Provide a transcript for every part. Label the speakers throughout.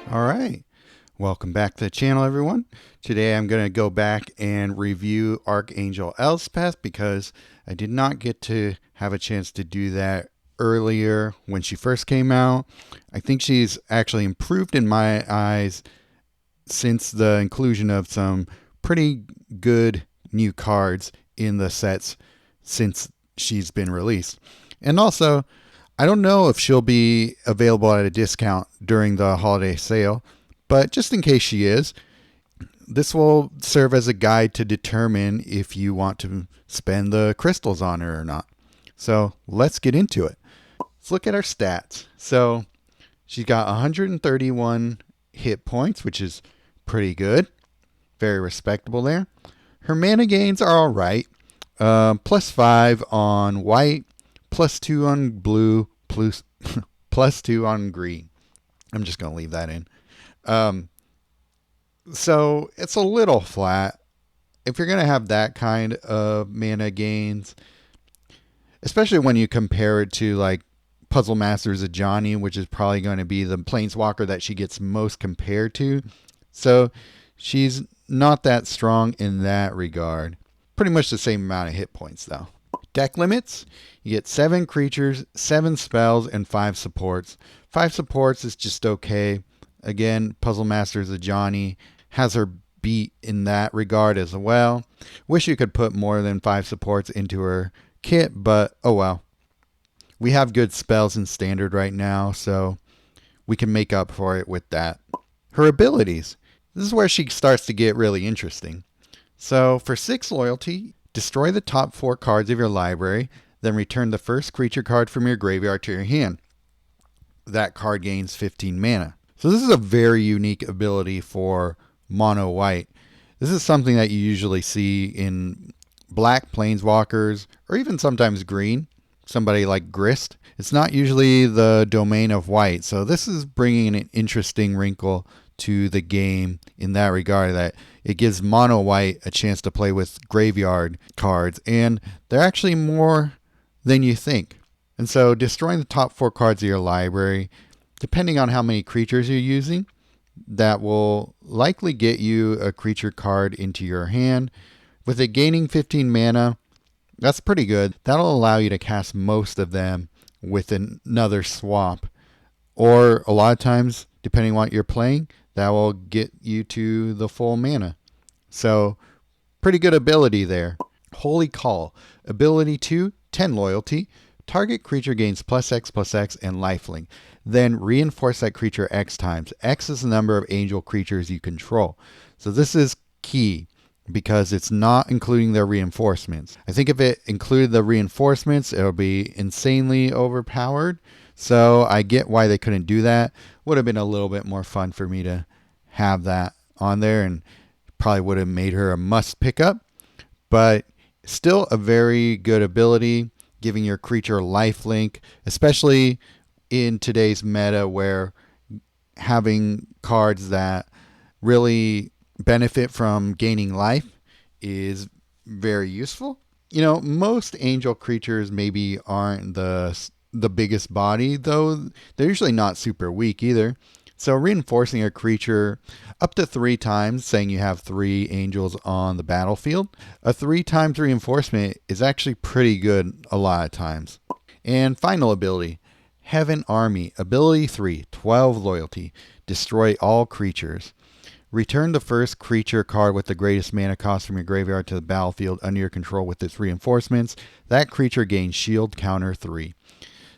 Speaker 1: All right. Welcome back to the channel, everyone. Today I'm going to go back and review Archangel Elspeth because I did not get to have a chance to do that earlier when she first came out. I think she's actually improved in my eyes since the inclusion of some pretty good new cards in the sets since she's been released. And also, I don't know if she'll be available at a discount during the holiday sale, but just in case she is, this will serve as a guide to determine if you want to spend the crystals on her or not. So let's get into it. Let's look at our stats. So she's got 131 hit points, which is pretty good. Very respectable there. Her mana gains are all right. +5 on white, +2 on blue, +2 on green. I'm just going to leave that in. So it's a little flat. If you're going to have that kind of mana gains, especially when you compare it to like Puzzle Masters of Johnny, which is probably going to be the planeswalker that she gets most compared to. So she's not that strong in that regard. Pretty much the same amount of hit points though. Deck limits, you get 7 creatures, 7 spells, and 5 supports. 5 supports is just okay. Again, Puzzle Masters of Johnny has her beat in that regard as well. Wish you could put more than 5 supports into her kit, but oh well. We have good spells in Standard right now, so we can make up for it with that. Her abilities. This is where she starts to get really interesting. So for 6 loyalty, destroy the top 4 cards of your library, then return the first creature card from your graveyard to your hand. That card gains 15 mana. So this is a very unique ability for mono white. This is something that you usually see in black planeswalkers, or even sometimes green. Somebody like Grist. It's not usually the domain of white. So this is bringing an interesting wrinkle to the game in that regard, that it gives mono white a chance to play with graveyard cards, and they're actually more than you think. And so destroying the top 4 cards of your library, depending on how many creatures you're using, that will likely get you a creature card into your hand. With it gaining 15 mana, that's pretty good. That'll allow you to cast most of them with another swap. Or a lot of times, depending on what you're playing, that will get you to the full mana. So, pretty good ability there. Holy Call. Ability 2, 10 loyalty. Target creature gains +X/+X and lifelink. Then reinforce that creature X times. X is the number of angel creatures you control. So this is key because it's not including their reinforcements. I think if it included the reinforcements, it would be insanely overpowered. So I get why they couldn't do that. Would have been a little bit more fun for me to have that on there, and probably would have made her a must pick up. But still a very good ability, giving your creature lifelink, especially in today's meta where having cards that really benefit from gaining life is very useful. You know, most angel creatures maybe aren't the biggest body, though they're usually not super weak either. So reinforcing a creature up to 3 times, saying you have 3 angels on the battlefield, a 3 times reinforcement is actually pretty good a lot of times. And final ability, Heaven Army, ability 3, 12 loyalty, destroy all creatures. Return the first creature card with the greatest mana cost from your graveyard to the battlefield under your control with its reinforcements. That creature gains shield counter 3.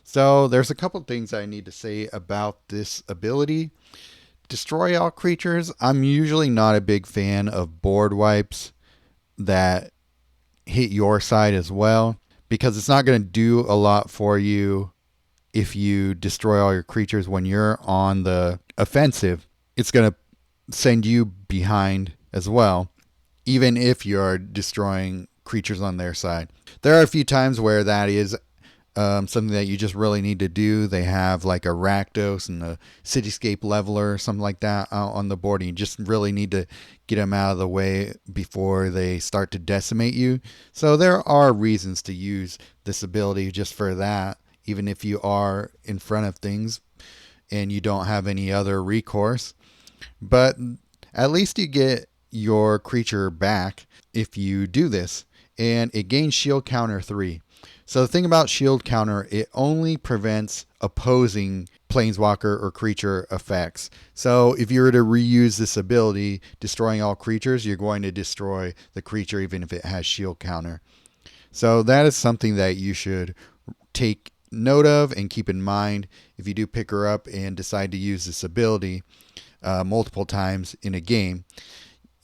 Speaker 1: So there's a couple things I need to say about this ability. Destroy all creatures. I'm usually not a big fan of board wipes that hit your side as well, because it's not going to do a lot for you if you destroy all your creatures when you're on the offensive. It's going to send you behind as well, even if you're destroying creatures on their side. There are a few times where that is something that you just really need to do. They have like a Rakdos and a Cityscape Leveler or something like that out on the board, and you just really need to get them out of the way before they start to decimate you. So there are reasons to use this ability just for that, even if you are in front of things and you don't have any other recourse. But at least you get your creature back if you do this. And it gains shield counter 3. So the thing about shield counter, it only prevents opposing planeswalker or creature effects. So if you were to reuse this ability, destroying all creatures, you're going to destroy the creature even if it has shield counter. So that is something that you should take note of and keep in mind if you do pick her up and decide to use this ability multiple times in a game.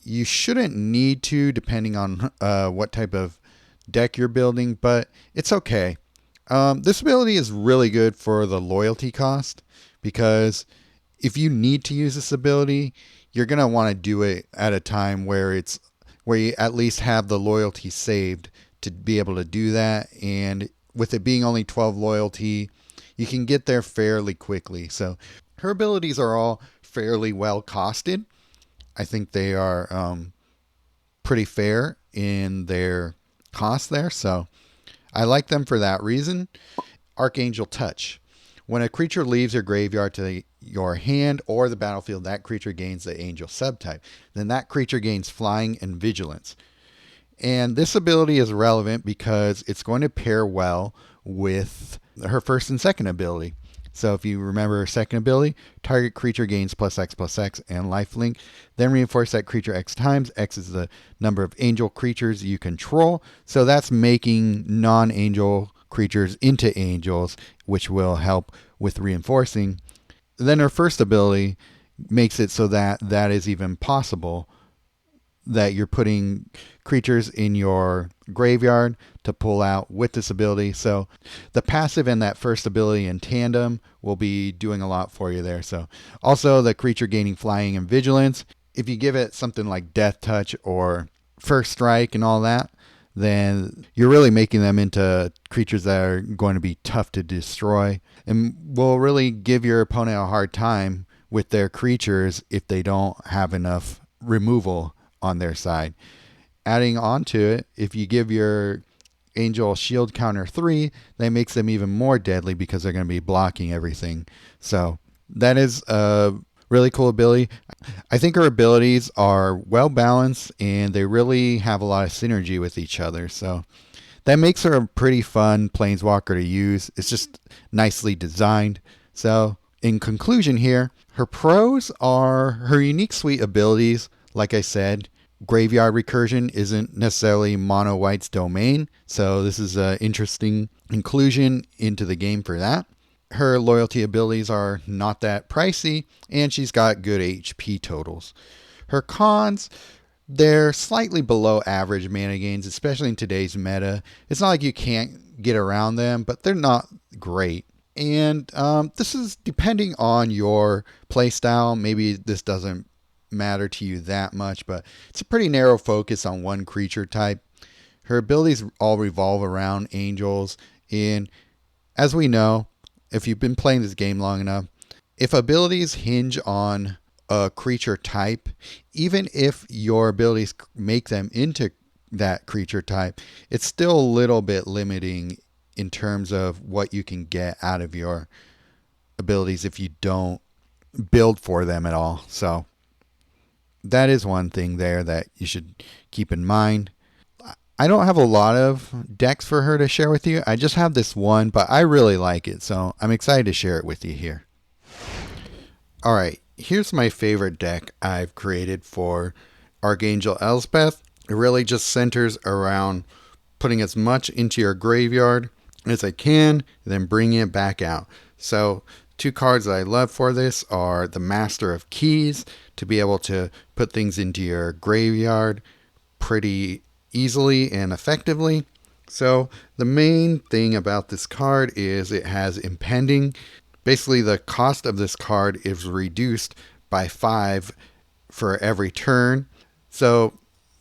Speaker 1: You shouldn't need to, depending on what type of deck you're building, but it's okay. This ability is really good for the loyalty cost, because if you need to use this ability, you're going to want to do it at a time where you at least have the loyalty saved to be able to do that. And with it being only 12 loyalty, you can get there fairly quickly. So her abilities are all fairly well costed. I think they are pretty fair in their cost there. So I like them for that reason. Archangel Touch. When a creature leaves your graveyard to your hand or the battlefield, that creature gains the angel subtype. Then that creature gains flying and vigilance. And this ability is relevant because it's going to pair well with her first and second ability. So if you remember her second ability, target creature gains +X/+X and lifelink. Then reinforce that creature X times. X is the number of angel creatures you control. So that's making non-angel creatures into angels, which will help with reinforcing. Then her first ability makes it so that that is even possible, that you're putting creatures in your graveyard to pull out with this ability. So the passive and that first ability in tandem will be doing a lot for you there. So also the creature gaining flying and vigilance. If you give it something like Death Touch or First Strike and all that, then you're really making them into creatures that are going to be tough to destroy and will really give your opponent a hard time with their creatures if they don't have enough removal on their side. Adding on to it, if you give your angel shield counter 3, that makes them even more deadly because they're going to be blocking everything. So that is a really cool ability. I think her abilities are well balanced and they really have a lot of synergy with each other. So that makes her a pretty fun planeswalker to use. It's just nicely designed. So in conclusion here, her pros are her unique suite abilities. Like I said, graveyard recursion isn't necessarily mono white's domain, so this is an interesting inclusion into the game for that. Her loyalty abilities are not that pricey, and she's got good HP totals. Her cons, they're slightly below average mana gains, especially in today's meta. It's not like you can't get around them, but they're not great. And this is depending on your playstyle. Maybe this doesn't matter to you that much, but it's a pretty narrow focus on one creature type. Her abilities all revolve around angels, and as we know, if you've been playing this game long enough, if abilities hinge on a creature type, even if your abilities make them into that creature type, it's still a little bit limiting in terms of what you can get out of your abilities if you don't build for them at all. So that is one thing there that you should keep in mind. I don't have a lot of decks for her to share with you. I just have this one, but I really like it, so I'm excited to share it with you here. All right, here's my favorite deck I've created for Archangel Elspeth. It really just centers around putting as much into your graveyard as I can, then bringing it back out. So two cards that I love for this are the Master of Keys, to be able to put things into your graveyard pretty easily and effectively. So the main thing about this card is it has impending. Basically, the cost of this card is reduced by 5 for every turn. So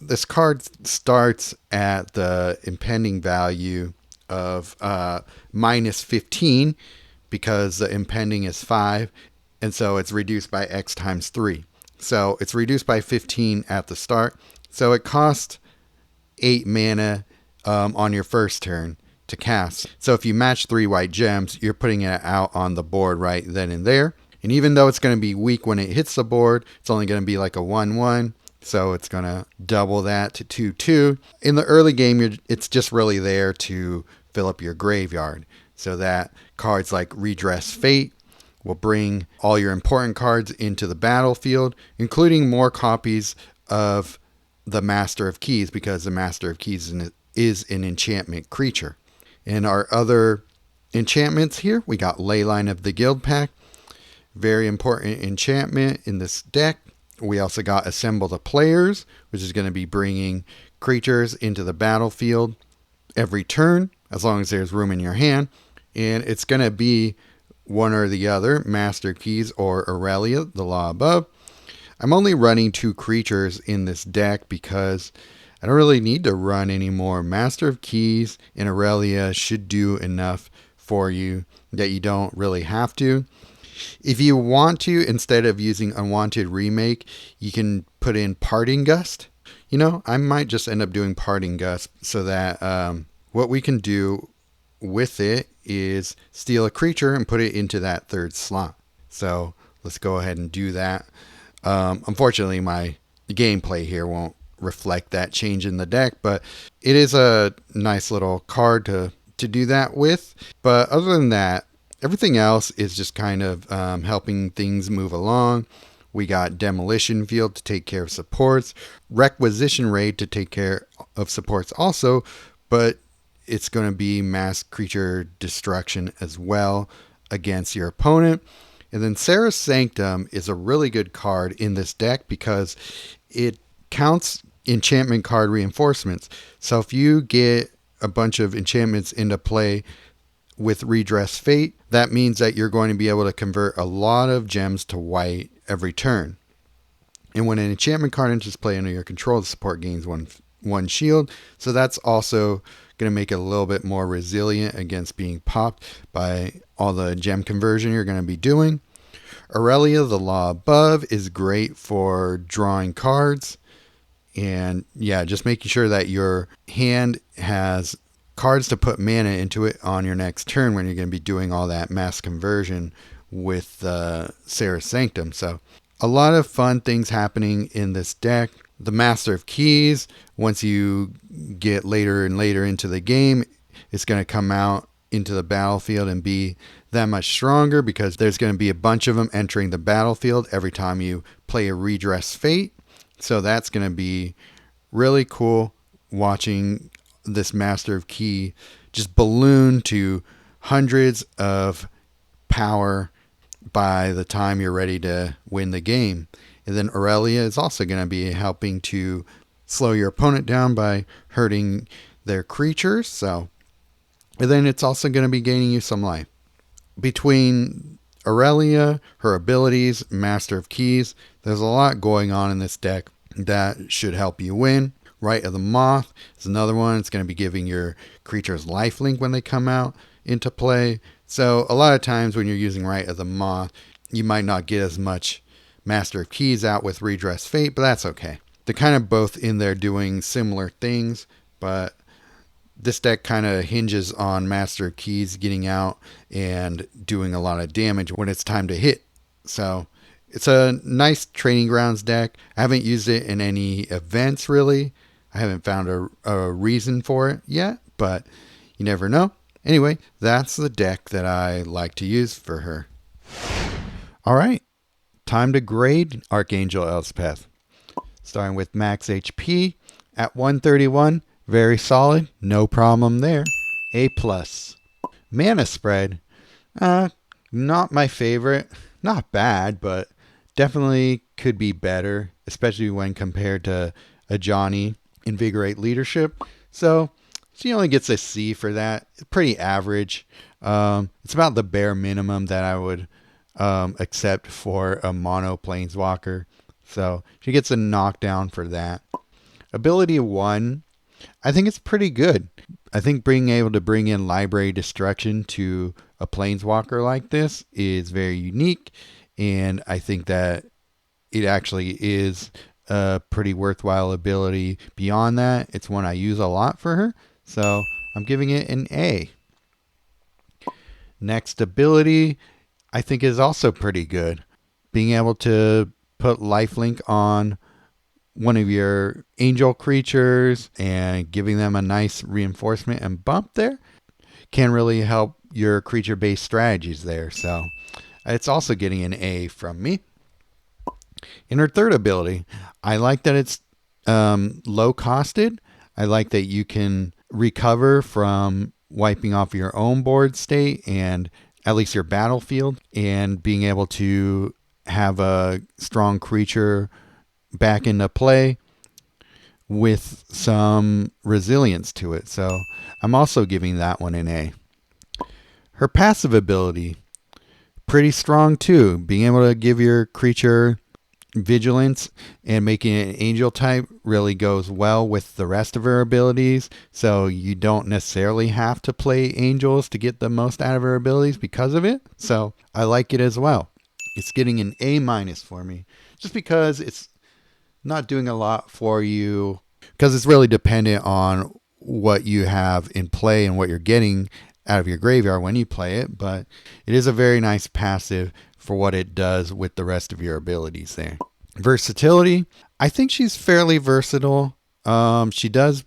Speaker 1: this card starts at the impending value of -15 because the impending is 5, and so it's reduced by X times 3. So it's reduced by 15 at the start. So it costs 8 mana on your first turn to cast. So if you match 3 white gems, you're putting it out on the board right then and there. And even though it's going to be weak when it hits the board, it's only going to be like a 1/1. So it's going to double that to 2/2. In the early game, it's just really there to fill up your graveyard. So that cards like Redress Fate will bring all your important cards into the battlefield, including more copies of the Master of Keys, because the Master of Keys is an enchantment creature. And our other enchantments here, we got Leyline of the Guild Pack. Very important enchantment in this deck. We also got Assemble the Players, which is going to be bringing creatures into the battlefield every turn, as long as there's room in your hand. And it's going to be one or the other, Master Keys or Aurelia, the Law Above. I'm only running 2 creatures in this deck because I don't really need to run anymore. Master of Keys and Aurelia should do enough for you that you don't really have to. If you want to, instead of using Unwanted Remake, you can put in Parting Gust. You know, I might just end up doing Parting Gust so that what we can do with it is steal a creature and put it into that 3rd slot. So let's go ahead and do that. Unfortunately, my gameplay here won't reflect that change in the deck, but it is a nice little card to do that with. But other than that, everything else is just kind of helping things move along. We got Demolition Field to take care of supports, Requisition Raid to take care of supports also, but it's going to be mass creature destruction as well against your opponent. And then Sarah's Sanctum is a really good card in this deck because it counts enchantment card reinforcements. So if you get a bunch of enchantments into play with Redress Fate, that means that you're going to be able to convert a lot of gems to white every turn. And when an enchantment card enters play under your control, the support gains one shield. So that's also going to make it a little bit more resilient against being popped by all the gem conversion you're going to be doing. Aurelia, the Law Above, is great for drawing cards. And yeah, just making sure that your hand has cards to put mana into it on your next turn when you're going to be doing all that mass conversion with Sarah's Sanctum. So a lot of fun things happening in this deck. The Master of Keys, once you get later and later into the game, it's going to come out into the battlefield and be that much stronger because there's going to be a bunch of them entering the battlefield every time you play a Redress Fate. So that's going to be really cool watching this Master of Key just balloon to hundreds of power by the time you're ready to win the game. And then Aurelia is also going to be helping to slow your opponent down by hurting their creatures. So, and then it's also going to be gaining you some life. Between Aurelia, her abilities, Master of Keys, there's a lot going on in this deck that should help you win. Rite of the Moth is another one. It's going to be giving your creatures lifelink when they come out into play. So a lot of times when you're using Rite of the Moth, you might not get as much Master of Keys out with Redress Fate, but that's okay. They're kind of both in there doing similar things, but this deck kind of hinges on Master of Keys getting out and doing a lot of damage when it's time to hit. So it's a nice training grounds deck. I haven't used it in any events really. I haven't found a reason for it yet, but you never know. Anyway, that's the deck that I like to use for her. All right, time to grade Archangel Elspeth. Starting with max HP at 131. Very solid. No problem there. A+. Mana spread. Not my favorite. Not bad, but definitely could be better, especially when compared to a Johnny Invigorate Leadership. So she only gets a C for that. Pretty average. It's about the bare minimum that I would accept for a mono planeswalker. So she gets a knockdown for that. Ability 1, I think it's pretty good. I think being able to bring in Library Destruction to a planeswalker like this is very unique. And I think that it actually is a pretty worthwhile ability. Beyond that, it's one I use a lot for her. So I'm giving it an A. Next ability, I think is also pretty good. Being able to put lifelink on one of your angel creatures and giving them a nice reinforcement and bump there can really help your creature based strategies there. So it's also getting an A from me. In her third ability, I like that it's low costed. I like that you can recover from wiping off your own board state and at least your battlefield, and being able to have a strong creature back into play with some resilience to it. So I'm also giving that one an A. Her passive ability, pretty strong too. Being able to give your creature vigilance and making it an angel type really goes well with the rest of her abilities. So you don't necessarily have to play angels to get the most out of her abilities because of it. So I like it as well. It's getting an A minus for me just because it's not doing a lot for you, because it's really dependent on what you have in play and what you're getting out of your graveyard when you play it. But it is a very nice passive for what it does with the rest of your abilities there. Versatility, I think she's fairly versatile. She does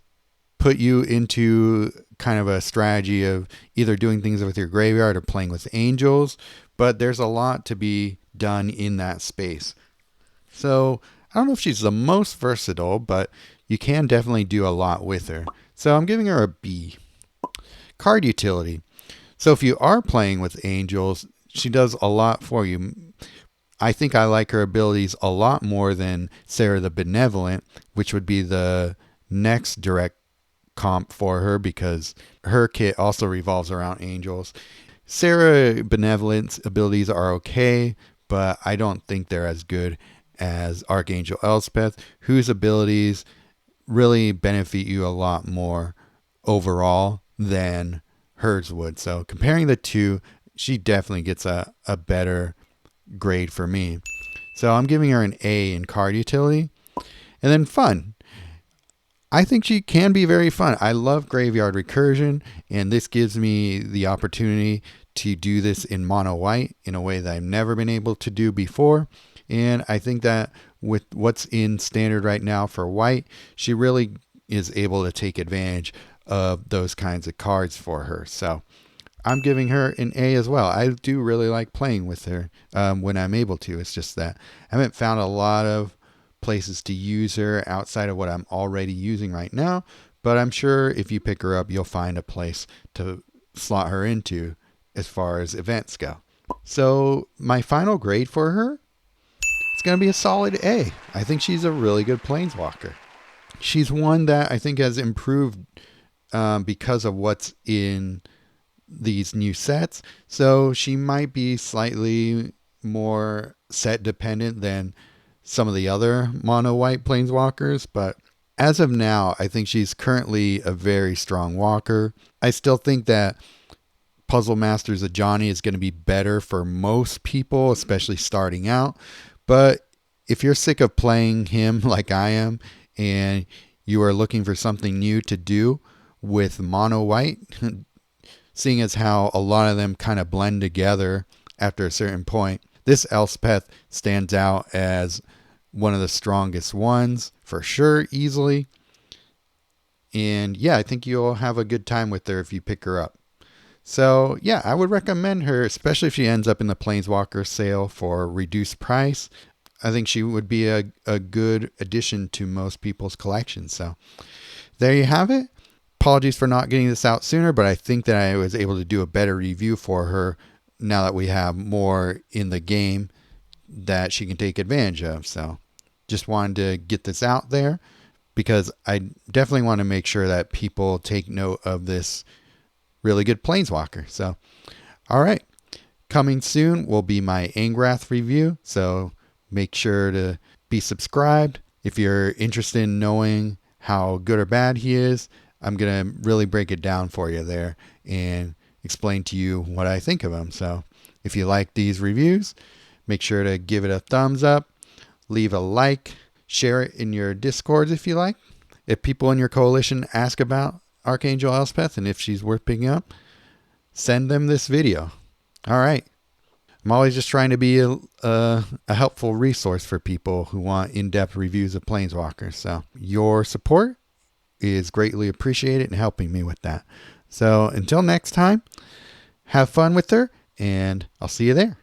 Speaker 1: put you into kind of a strategy of either doing things with your graveyard or playing with angels, but there's a lot to be done in that space. So I don't know if she's the most versatile, but you can definitely do a lot with her. So I'm giving her a B. Card utility. So if you are playing with angels, she does a lot for you. I think I like her abilities a lot more than Sarah the Benevolent, which would be the next direct comp for her, because her kit also revolves around angels. Sarah Benevolent's abilities are okay, but I don't think they're as good as Archangel Elspeth, whose abilities really benefit you a lot more overall than hers would. So comparing the two, she definitely gets a better grade for me. So I'm giving her an A in card utility. And then fun. I think she can be very fun. I love graveyard recursion, and this gives me the opportunity to do this in mono white in a way that I've never been able to do before. And I think that with what's in standard right now for white, she really is able to take advantage of those kinds of cards for her. So I'm giving her an A as well. I do really like playing with her when I'm able to. It's just that I haven't found a lot of places to use her outside of what I'm already using right now. But I'm sure if you pick her up, you'll find a place to slot her into as far as events go. So my final grade for her, it's going to be a solid A. I think she's a really good planeswalker. She's one that I think has improved because of what's in these new sets. So she might be slightly more set dependent than some of the other mono white planeswalkers, but as of now, I think she's currently a very strong walker. I still think that Puzzle Masters of Johnny is going to be better for most people, especially starting out. But if you're sick of playing him like I am, and you are looking for something new to do with mono white, seeing as how a lot of them kind of blend together after a certain point, this Elspeth stands out as one of the strongest ones for sure, easily. And yeah, I think you'll have a good time with her if you pick her up. So yeah, I would recommend her, especially if she ends up in the Planeswalker sale for a reduced price. I think she would be a good addition to most people's collections. So there you have it. Apologies for not getting this out sooner, but I think that I was able to do a better review for her now that we have more in the game that she can take advantage of. So just wanted to get this out there because I definitely want to make sure that people take note of this really good Planeswalker. So, all right. Coming soon will be my Angrath review. So make sure to be subscribed. If you're interested in knowing how good or bad he is, I'm going to really break it down for you there and explain to you what I think of him. So if you like these reviews, make sure to give it a thumbs up, leave a like, share it in your Discords if you like. If people in your coalition ask about Archangel Elspeth and if she's worth picking up, send them this video. All right. I'm always just trying to be a helpful resource for people who want in-depth reviews of Planeswalkers. So your support is greatly appreciated in helping me with that. So until next time, have fun with her, and I'll see you there.